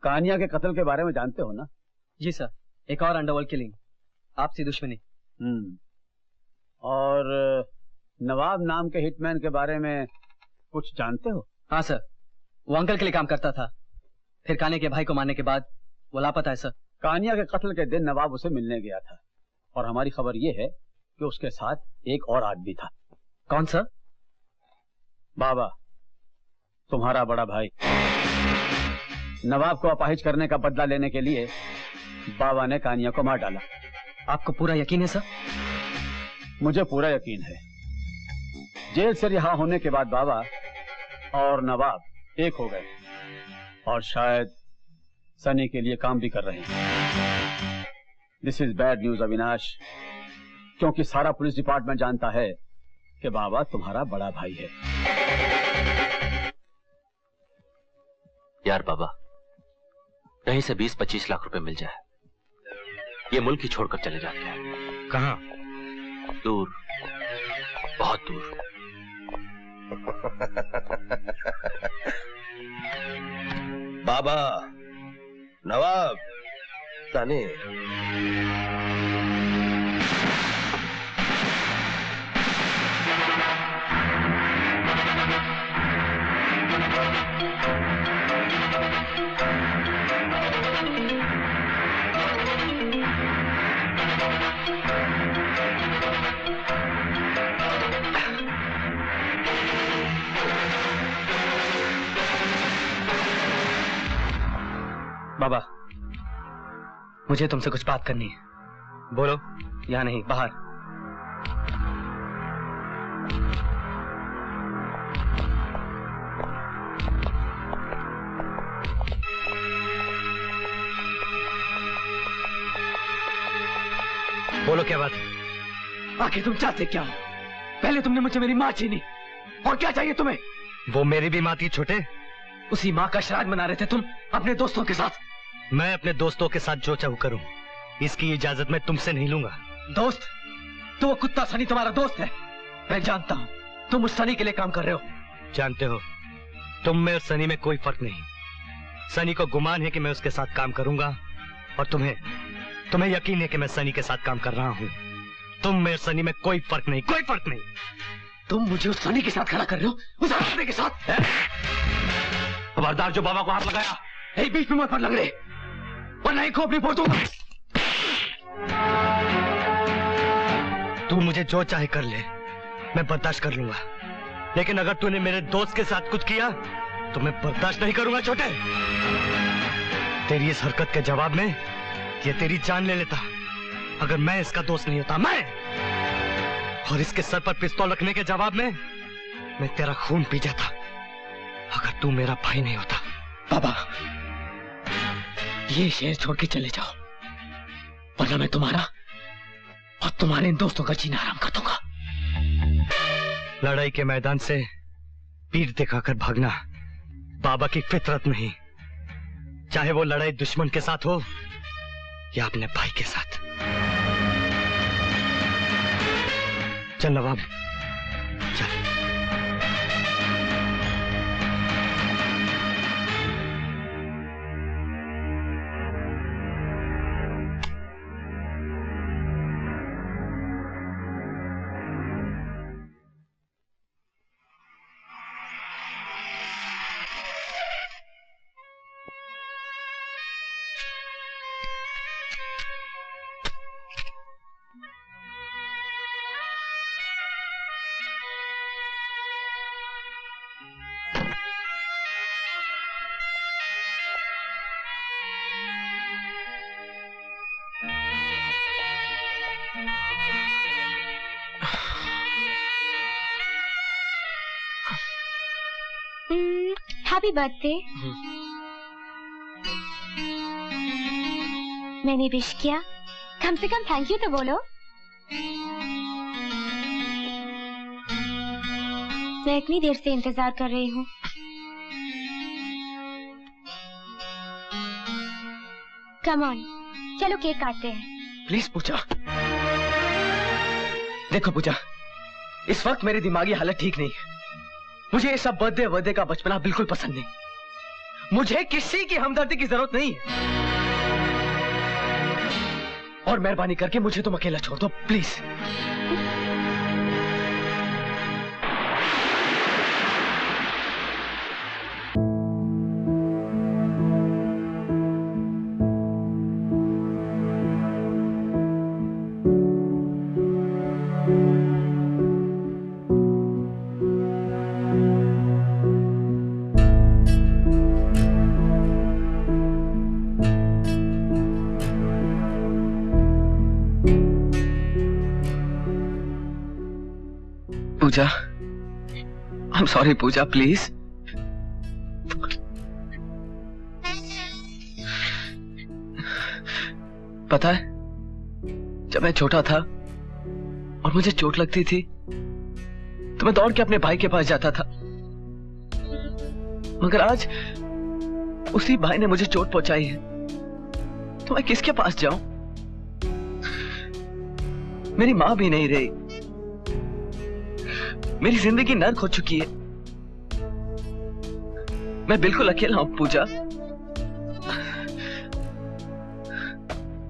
कानिया के कत्ल के बारे में जानते हो ना? जी सर, एक और अंडरवर्ल्ड किलिंग, आपसी दुश्मनी। और नवाब नाम के हिटमैन के बारे में कुछ जानते हो? हाँ सर, वो अंकल के लिए काम करता था, फिर कानिया के भाई को मारने के बाद वो लापता है सर। कानिया के कत्ल के दिन नवाब उसे मिलने गया था और हमारी खबर ये है कि उसके साथ एक और आदमी था। कौन सर? बाबा, तुम्हारा बड़ा भाई। नवाब को अपाहिज करने का बदला लेने के लिए बाबा ने कानिया को मार डाला। आपको पूरा यकीन है सर? मुझे पूरा यकीन है। जेल से रिहा होने के बाद बाबा और नवाब एक हो गए और शायद सनी के लिए काम भी कर रहे हैं। This is bad news Avinash, क्योंकि सारा पुलिस डिपार्टमेंट जानता है कि बाबा तुम्हारा बड़ा भाई है। यार बाबा, कहीं से 20-25 लाख रुपए मिल जाए, ये मुल्क ही छोड़कर चले जाते हैं। कहां? दूर, बहुत दूर। बाबा, नवाब, सनी। बाबा, मुझे तुमसे कुछ बात करनी है। बोलो। यहाँ नहीं, बाहर। बोलो, क्या बात है? आखिर तुम चाहते क्या हो? पहले तुमने मुझे मेरी माँ छीनी, और क्या चाहिए तुम्हें? वो मेरी भी माँ थी छोटे। उसी माँ का श्राद्ध मना रहे थे तुम अपने दोस्तों के साथ। मैं अपने दोस्तों के साथ जो चाहूं करूं, इसकी इजाजत मैं तुमसे नहीं लूंगा। दोस्त? तो वो कुत्ता सनी तुम्हारा दोस्त है। मैं जानता हूं तुम उस सनी के लिए काम कर रहे हो। जानते हो, तुम में और सनी में कोई फर्क नहीं। सनी को गुमान है कि मैं उसके साथ काम करूंगा, और तुम्हें यकीन है कि मैं सनी के साथ काम कर रहा हूं। तुम में और सनी में कोई फर्क नहीं, कोई फर्क नहीं। तुम मुझे उस सनी के साथ खड़ा कर रहे हो, उस आदमी के साथ। खबरदार, जो बाबा को हाथ लगाया, यही बीच में मत पर लग रहे, वरना एक खोपड़ी फोड़ दूंगा। तू मुझे जो चाहे कर ले, मैं बर्दाश्त कर लूंगा, लेकिन अगर तूने मेरे दोस्त के साथ कुछ किया तो मैं बर्दाश्त नहीं करूंगा। छोटे, तेरी इस हरकत के जवाब में ये तेरी जान ले लेता अगर मैं इसका दोस्त नहीं होता। और इसके सर पर पिस्तौल रखने के जवाब में मैं तेरा खून पी जाता अगर तू मेरा भाई नहीं होता। बाबा, ये शहर छोड़ के चले जाओ, वरना मैं तुम्हारा और तुम्हारे इन दोस्तों का जीना आराम कर दूंगा। लड़ाई के मैदान से पीठ दिखाकर भागना बाबा की फितरत नहीं, चाहे वो लड़ाई दुश्मन के साथ हो या अपने भाई के साथ। चल नवाब, चल। Happy birthday. मैंने विश किया, कम से कम थैंक यू तो बोलो। मैं इतनी देर से इंतजार कर रही हूँ। कम ऑन, चलो केक काटते हैं। प्लीज पूजा। देखो पूजा, इस वक्त मेरी दिमागी हालत ठीक नहीं है। मुझे ये सब बर्थडे का बचपना बिल्कुल पसंद नहीं। मुझे किसी की हमदर्दी की जरूरत नहीं है। और मेहरबानी करके मुझे तुम अकेला छोड़ दो please. Puja, I'm sorry Puja, please. पता है, जब मैं छोटा था और मुझे चोट लगती थी तो मैं दौड़ के अपने भाई के पास जाता था, मगर आज उसी भाई ने मुझे चोट पहुंचाई है तो मैं किसके पास जाऊं? मेरी मां भी नहीं रही, मेरी जिंदगी नर्क हो चुकी है। मैं बिल्कुल अकेला हूं पूजा,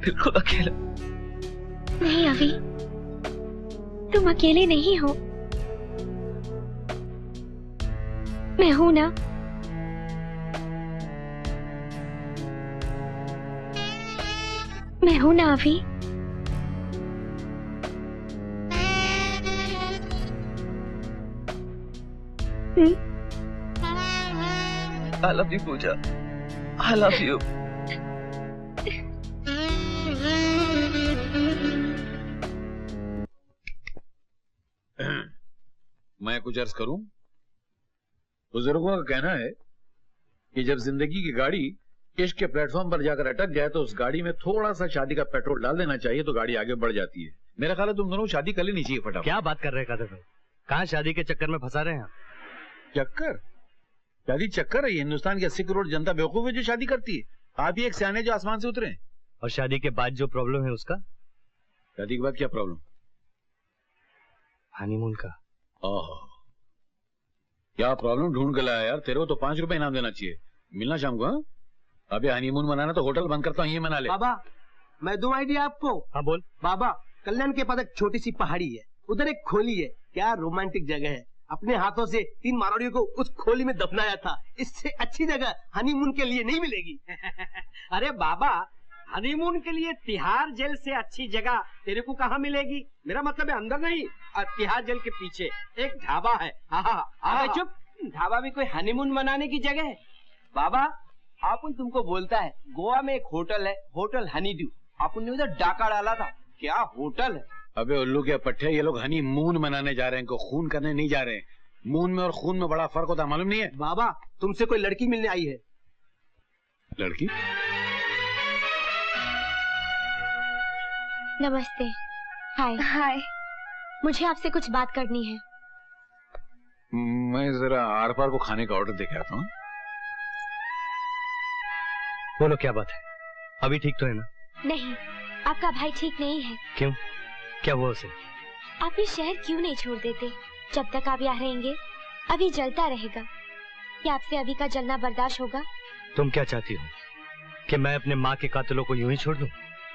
बिल्कुल अकेला। नहीं अभी, तुम अकेले नहीं हो, मैं हूं ना। मैं हूं ना अभी। I love you Puja, I love you। मैं कुछ अर्ज करूं? बुजुर्गों का कहना है कि जब जिंदगी की गाड़ी इश्क के प्लेटफॉर्म पर जाकर अटक जाए तो उस गाड़ी में थोड़ा सा शादी का पेट्रोल डाल देना चाहिए तो गाड़ी आगे बढ़ जाती है। मेरा ख्याल है तुम दोनों शादी कर लेनी चाहिए फटाफट। क्या बात कर रहे हैं कादर भाई, कहाँ शादी के चक्कर में फंसा रहे हैं? चक्कर? शादी चक्कर है? ये हिंदुस्तान की 80 करोड़ जनता बेवकूफ है जो शादी करती है। आप ही एक सियाने जो आसमान से उतरे। और शादी के बाद जो प्रॉब्लम है उसका? शादी के बाद क्या प्रॉब्लम? हनीमून का। ओह, क्या प्रॉब्लम ढूंढ के लाया यार। तेरे को तो 5 रुपए इनाम देना चाहिए। मिलना शाम को। हाँ, अभी हनीमून मनाना तो होटल बंद करता हूँ, ये मना ले। बाबा मैं दूं आइडिया आपको? हाँ बोल। बाबा, कल्याण के पास एक छोटी सी पहाड़ी है, उधर एक खोली है। क्या रोमांटिक जगह है। अपने हाथों से 3 मारवाड़ियों को उस खोली में दफनाया था। इससे अच्छी जगह हनीमून के लिए नहीं मिलेगी। अरे बाबा, हनीमून के लिए तिहाड़ जेल से अच्छी जगह तेरे को कहाँ मिलेगी? मेरा मतलब है अंदर नहीं, तिहाड़ जेल के पीछे एक ढाबा है। अबे चुप, ढाबा भी कोई हनीमून मनाने की जगह है? बाबा, आपन तुमको बोलता है गोवा में एक होटल है, होटल हनीड्यू। आपन ने उधर डाका डाला था। क्या होटल है। अबे उल्लू के पट्टे, ये लोग हनी मून मनाने जा रहे हैं, इनको खून करने नहीं जा रहे हैं। मून में और खून में बड़ा फर्क होता है, मालूम नहीं है? बाबा, तुमसे कोई लड़की मिलने आई है। लड़की? नमस्ते। हाय। हाय। मुझे आपसे कुछ बात करनी है। मैं जरा आर पार को खाने का ऑर्डर देके आता हूँ। बोलो क्या बात है? अभी ठीक तो है ना? नहीं, आपका भाई ठीक नहीं है। क्यों, क्या हुआ उसे? आप ये शहर क्यों नहीं छोड़ देते? जब तक आप यहाँ रहेंगे अभी जलता रहेगा। क्या आपसे अभी का जलना बर्दाश्त होगा? तुम क्या चाहती हो कि मैं अपने माँ के कातिलों को यूं ही छोड़ दूं?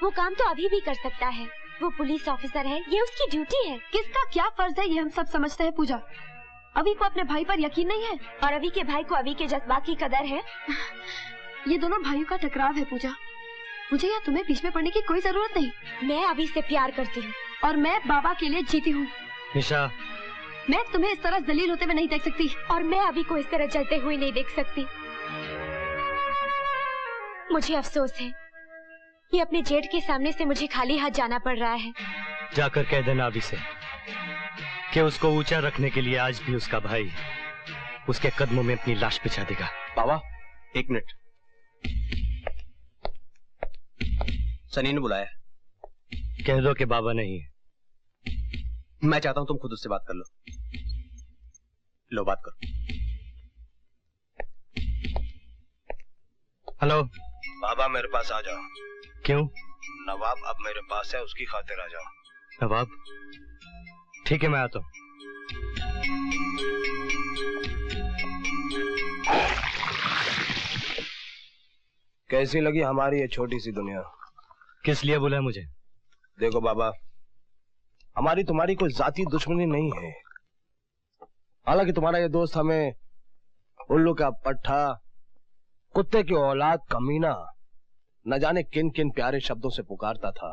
वो काम तो अभी भी कर सकता है। वो पुलिस ऑफिसर है, ये उसकी ड्यूटी है। किसका क्या फर्ज है ये हम सब समझते हैं पूजा। अभी को अपने भाई पर यकीन नहीं है और अभी के भाई को अभी के जज्बात की कदर है। ये दोनों भाइयों का टकराव है पूजा। मुझे या तुम्हें बीच में पड़ने की कोई जरूरत नहीं। मैं अभी से प्यार करती हूँ और मैं बाबा के लिए जीती हूँ। निशा, मैं तुम्हें इस तरह जलील होते हुए नहीं देख सकती। और मैं अभी को इस तरह जलते हुए नहीं देख सकती। मुझे अफसोस है कि अपने जेठ के सामने से मुझे खाली हाथ जाना पड़ रहा है। जाकर कह देना अभी से कि उसको ऊंचा रखने के लिए आज भी उसका भाई उसके कदमों में अपनी लाश बिछा देगा। बाबा, 1 मिनट। सनी ने बुलाया। कह दो कि बाबा नहीं है। मैं चाहता हूं तुम खुद उससे बात कर लो। लो बात करो। हेलो बाबा, मेरे पास आ जाओ। क्यों? नवाब अब मेरे पास है, उसकी खातिर आ जाओ। नवाब? ठीक है, मैं आता हूं। कैसी लगी हमारी ये छोटी सी दुनिया? किस लिए बुलाया मुझे? देखो बाबा, हमारी तुम्हारी कोई जाती दुश्मनी नहीं है। हालांकि तुम्हारा ये दोस्त हमें उल्लू का पट्टा, कुत्ते की औलाद, कमीना, न जाने किन किन प्यारे शब्दों से पुकारता था,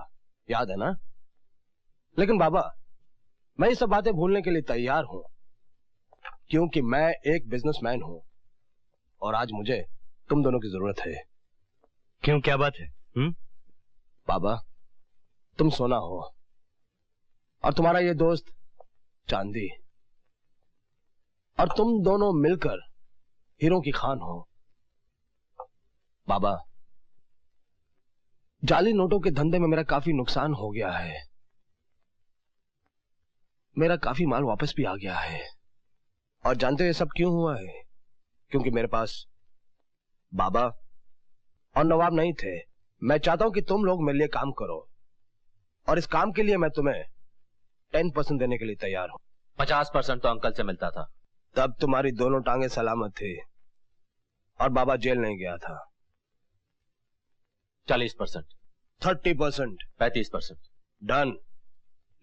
याद है ना? लेकिन बाबा, मैं ये सब बातें भूलने के लिए तैयार हूं, क्योंकि मैं एक बिजनेसमैन हूं और आज मुझे तुम दोनों की जरूरत है। क्यों, क्या बात है? बाबा, तुम सोना हो और तुम्हारा ये दोस्त चांदी, और तुम दोनों मिलकर हीरों की खान हो। बाबा, जाली नोटों के धंधे में मेरा काफी नुकसान हो गया है। मेरा काफी माल वापस भी आ गया है, और जानते हो ये सब क्यों हुआ है? क्योंकि मेरे पास बाबा और नवाब नहीं थे। मैं चाहता हूं कि तुम लोग मेरे लिए काम करो, और इस काम के लिए मैं तुम्हें 10% देने के लिए तैयार हूं। 50% तो अंकल से मिलता था। तब तुम्हारी दोनों टांगे सलामत थी और बाबा जेल नहीं गया था। 40%, 30%, 35%। डन।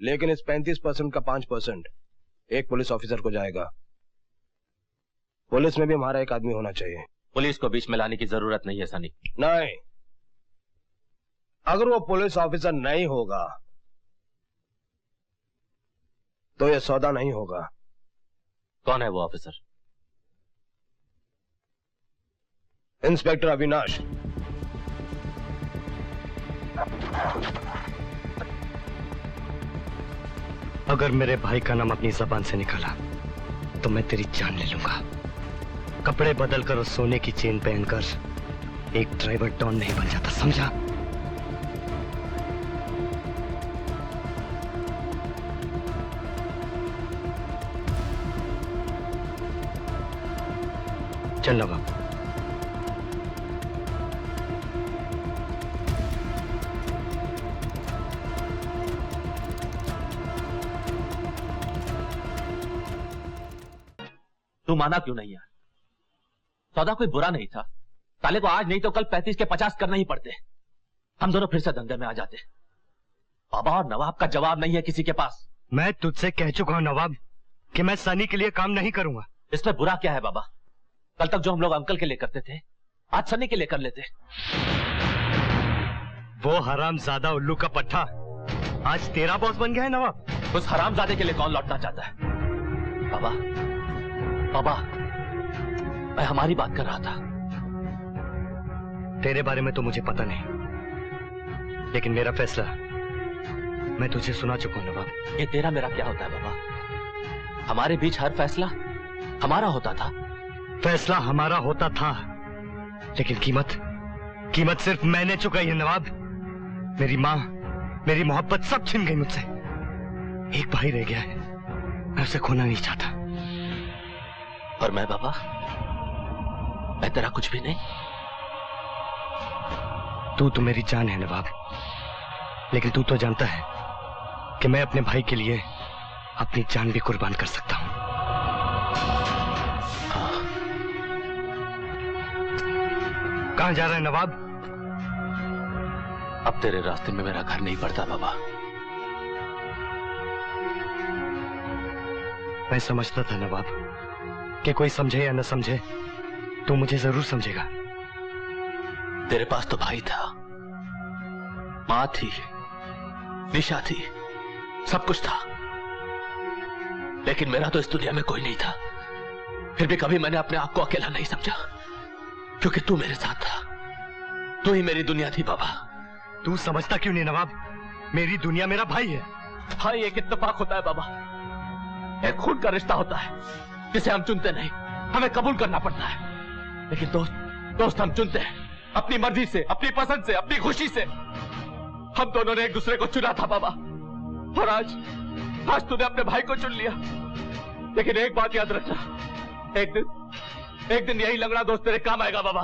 लेकिन इस 35% का 5% एक पुलिस ऑफिसर को जाएगा। पुलिस में भी हमारा एक आदमी होना चाहिए। पुलिस को बीच में लाने की जरूरत नहीं है सनी। नहीं, अगर वो पुलिस ऑफिसर नहीं होगा तो ये सौदा नहीं होगा। कौन है वो ऑफिसर? इंस्पेक्टर अविनाश। अगर मेरे भाई का नाम अपनी जबान से निकला तो मैं तेरी जान ले लूंगा। कपड़े बदलकर और सोने की चेन पहनकर एक ड्राइवर डॉन नहीं बन जाता, समझा? चल नवाब। तू माना क्यों नहीं यार? सौदा कोई बुरा नहीं था। साले को आज नहीं तो कल 35 के 50 करने ही पड़ते। हम दोनों फिर से धंधे में आ जाते। बाबा और नवाब का जवाब नहीं है किसी के पास। मैं तुझसे कह चुका हूं नवाब कि मैं सनी के लिए काम नहीं करूंगा। इसमें बुरा क्या है बाबा? कल तक जो हम लोग अंकल के लिए करते थे, आज सनी के लिए कर लेते। वो हरामजादा उल्लू का पट्टा आज तेरा बॉस बन गया है नवाब। उस हरामजादे के लिए कौन लौटना चाहता है? बाबा, बाबा, मैं हमारी बात कर रहा था। तेरे बारे में तो मुझे पता नहीं, लेकिन मेरा फैसला मैं तुझे सुना चुका हूं नवाब। ये तेरा मेरा क्या होता है बाबा? हमारे बीच हर फैसला हमारा होता था। फैसला हमारा होता था, लेकिन कीमत सिर्फ मैंने चुकाई है नवाब। मेरी माँ, मेरी मोहब्बत सब छिन गई मुझसे। एक भाई रह गया है, मैं उसे खोना नहीं चाहता। और मैं बाबा, मैं तेरा कुछ भी नहीं। तू तो मेरी जान है नवाब, लेकिन तू तो जानता है कि मैं अपने भाई के लिए अपनी जान भी कुर्बान कर सकता हूं। कहां जा रहा है नवाब? अब तेरे रास्ते में मेरा घर नहीं पड़ता बाबा। मैं समझता था नवाब कि कोई समझे या न समझे तू मुझे जरूर समझेगा। तेरे पास तो भाई था, मां थी, निशा थी, सब कुछ था, लेकिन मेरा तो इस दुनिया में कोई नहीं था। फिर भी कभी मैंने अपने आप को अकेला नहीं समझा, क्योंकि तू मेरे साथ था। तू ही मेरी दुनिया थी बाबा। तू समझता क्यों नहीं नवाब? मेरी दुनिया मेरा भाई है। भाई एक इत्तेफाक होता है बाबा, एक खून का रिश्ता होता है जिसे हम चुनते नहीं, हमें कबूल करना पड़ता है। लेकिन दोस्त हम चुनते हैं, अपनी मर्जी से, अपनी पसंद से, अपनी खुशी से। हम दोनों ने एक दूसरे को चुना था बाबा, और आज तूने अपने भाई को चुन लिया। लेकिन एक बात याद रखना, एक दिन यही लंगड़ा दोस्त तेरे काम आएगा बाबा।